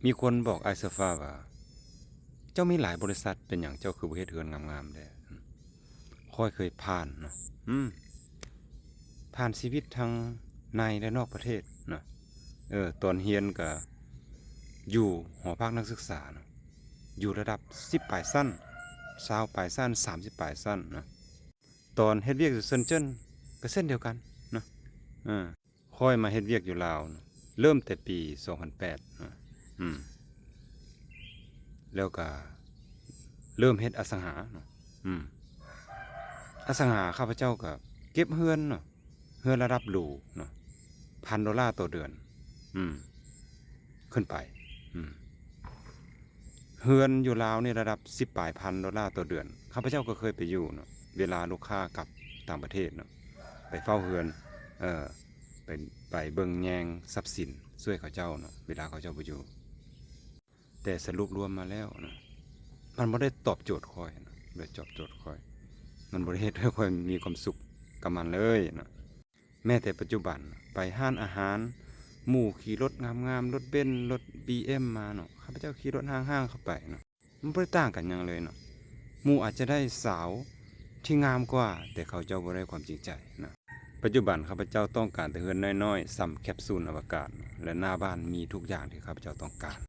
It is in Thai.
มีคนบอกไอเซฟ้าว่าเจ้ามีหลายบริษัทเป็นอย่างเจ้าคือบ่เฮ็ดเฮือนงามๆแท้ค่อยเคยผ่านเนาะผ่านชีวิตทั้งในและนอกประเทศเนาะตอนเรียนก็อยู่หอพักนักศึกษาเนาะอยู่ระดับ10ปลายสั้น20ปลายสั้น30ปลายสั้นเนาะตอนเฮ็ดเวียกอยู่เซินเจิ้นก็เส้นเดียวกันเนาะค่อยมาเฮ็ดเวียกอยู่ลาวเนาะเริ่มแต่ปี2008เนาะแล้วก็เริ่มเฮ็ดอสังหาเนาะอสังหาข้าพเจ้าก็เก็บเฮือนเนาะเฮือนระดับหรูเนาะ$1,000ต่อเดือนขึ้นไปเฮือนอยู่ลาวนี่ระดับ10ปลาย$1,000ต่อเดือนข้าพเจ้าก็เคยไปอยู่เนาะเวลาลูกค้ากลับต่างประเทศเนาะไปเฝ้าเฮือนไปเบิ่งแยงทรัพย์สินช่วยเขาเจ้าเนาะเวลาเขาเจ้าบ่อยู่แต่สรุปรวมมาแล้วนะมันบ่ได้ตอบโจทย์ค่อยนะบ่ได้ตอบโจทย์ค่อยมันบ่ได้เฮ็ดให้ค่อยมีความสุขกับมันเลยนะแม้แต่ปัจจุบันไปห้านอาหารหมู่ขี่รถงามๆรถเบนซ์รถ BM มาเนาะข้าพเจ้าขี่รถห้างๆเข้าไปเนาะมันบ่ได้ต่างกันหยังเลยเนาะหมู่อาจจะได้สาวที่งามกว่าแต่เขาเจ้าบ่ได้ความจริงใจนะปัจจุบันข้าพเจ้าต้องการแต่เฮือนน้อยๆส่ำแคปซูลอวกาศและหน้าบ้านมีทุกอย่างที่ข้าพเจ้าต้องการ